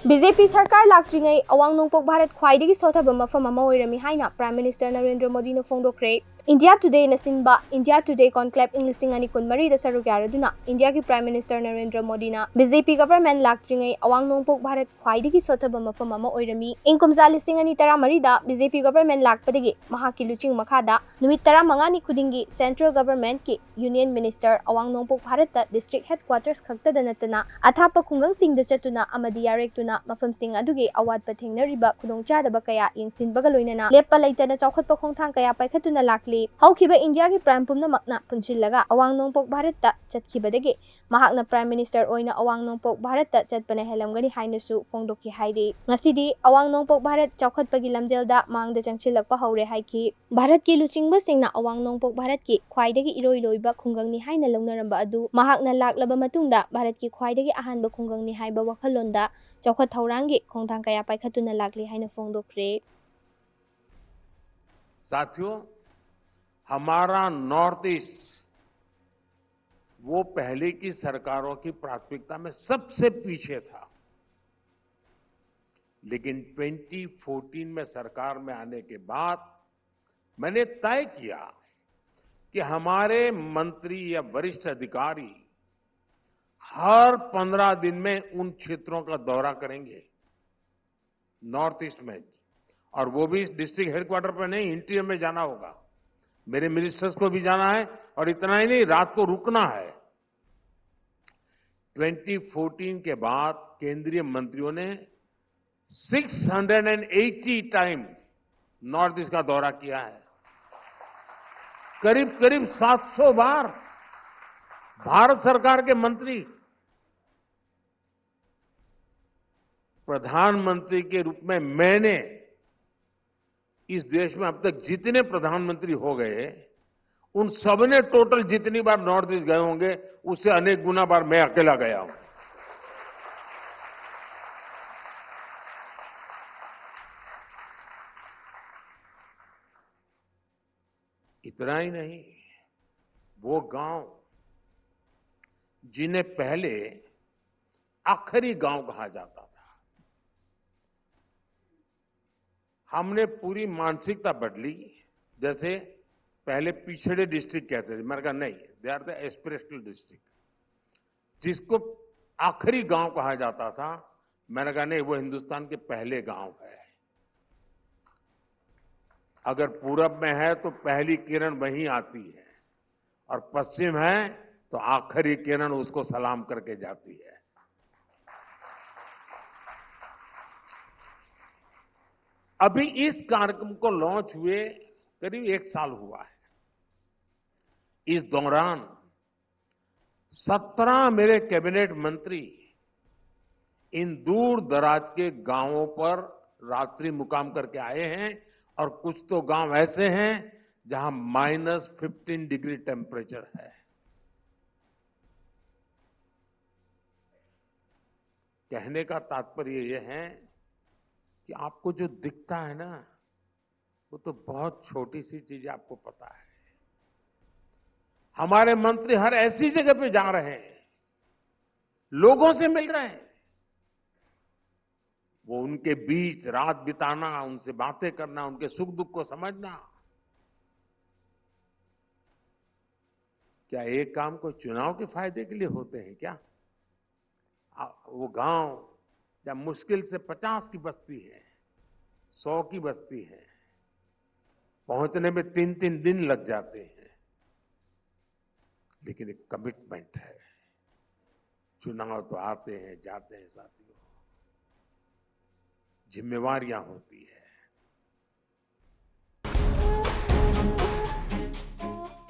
BJP सरकार लाक्ट्रिंगै अवांग नोंपोक भारत ख्वाइदगी सोथब मफम अमा ओइरमी हाइना प्राइम मिनिस्टर नरेंद्र मोदी न फोंदोक्रे। इंडिया टुडे नसिंबा इंडिया टुडे कॉन्क्लेव इंग लिसिंग अनि कुनमरी द सरुक यारदुना इंडिया की प्राइम मिनिस्टर नरेंद्र मोदी ना बीजेपी गवर्नमेंट लाक्ट्रिंगै अवांग नोंपोक भारत ख्वाइदगी सोथब मफम अमा ओइरमी। इंग कुमजा लिसिंग अनि तरामरी दा बीजेपी गवर्नमेंट लाक्पदगी महाकी लुचिंग मखादा नुमित 15 खुदिंगी सेंट्रल गवर्नमेंट की यूनियन मिनिस्टर अवांग नोंपोक भारत दा डिस्ट्रिक्ट हेडक्वार्टर्स खक्तदा नतना अथाप खुंगंग सिंग द चतुना अमदी यारेक्तुना मफम सिंग अदुगी अवादप थेंगनरिबा खुदोंचादबा कया यंगसिनबगा लोइनना लेप्पा लैतना चौखटपा खोंथांग कया पाइखतुना लाक्ली। हौखिबा इंडिया की प्राइम पुमनमकना पुंसिलगा अवांग नोंपोक भारत चतखिबदगी महाकना प्राइम मिनिस्टर ओइना अवांग नोंपोक भारत चतपना हेलमगनी हाइनसु फोंदोकी हाइरे। ngasidi अवांग नोंपोक भारत चौखटपगी लमजेलदा मांगदा चंगसिलकपा हौरे हाइखि। भारत की लुचिंगबा सिंगना अवांग नोंपोक भारत की ख्वाइदगी इरोइ लोइबा खुंगंगनी हाइना लौनरंबा अदु महाकना लाक्लबा मतुंगदा भारत की ख्वाइदगी अहानबा खुंगंगनी हाइबा वखलोंदा चौखट थौरांगी खोंथांग कया पाइखतुना लाक्ली हाइना फोंदोक्रे। साथियों, हमारा नॉर्थ ईस्ट वो पहले की सरकारों की प्राथमिकता में सबसे पीछे था, लेकिन 2014 में सरकार में आने के बाद मैंने तय किया कि हमारे मंत्री या वरिष्ठ अधिकारी हर 15 दिन में उन क्षेत्रों का दौरा करेंगे नॉर्थ ईस्ट में, और वो भी डिस्ट्रिक्ट हेडक्वार्टर पर नहीं, इंटीरियर में जाना होगा। मेरे मिनिस्टर्स को भी जाना है और इतना ही नहीं, रात को रुकना है। 2014 के बाद केंद्रीय मंत्रियों ने 680 टाइम नॉर्थ ईस्ट का दौरा किया है। करीब करीब 700 बार भारत सरकार के मंत्री प्रधानमंत्री के रूप में मैंने इस देश में अब तक जितने प्रधानमंत्री हो गए उन सबने टोटल जितनी बार नॉर्थ ईस्ट गए होंगे उससे अनेक गुना बार मैं अकेला गया हूं। इतना ही नहीं, वो गांव जिन्हें पहले आखिरी गांव कहा जाता था, हमने पूरी मानसिकता बदली। जैसे पहले पिछड़े डिस्ट्रिक्ट कहते थे, मैंने कहा नहीं, they are the aspirational district. जिसको आखिरी गांव कहा जाता था, मैंने कहा नहीं, वो हिंदुस्तान के पहले गांव है। अगर पूरब में है तो पहली किरण वहीं आती है, और पश्चिम है तो आखिरी किरण उसको सलाम करके जाती है। अभी इस कार्यक्रम को लॉन्च हुए करीब 1 साल हुआ है। इस दौरान 17 मेरे कैबिनेट मंत्री इन दूर दराज के गांवों पर रात्रि मुकाम करके आए हैं, और कुछ तो गांव ऐसे हैं जहां -15 डिग्री टेम्परेचर है। कहने का तात्पर्य यह है कि आपको जो दिखता है ना, वो तो बहुत छोटी सी चीज, आपको पता है। हमारे मंत्री हर ऐसी जगह पे जा रहे हैं, लोगों से मिल रहे हैं, वो उनके बीच रात बिताना, उनसे बातें करना, उनके सुख दुख को समझना। क्या एक काम को चुनाव के फायदे के लिए होते हैं क्या? वो गांव जब मुश्किल से 50 की बस्ती है, 100 की बस्ती है, पहुंचने में 3-3 दिन लग जाते हैं, लेकिन एक कमिटमेंट है। चुनाव तो आते हैं जाते हैं साथियों, जिम्मेवारियां होती है।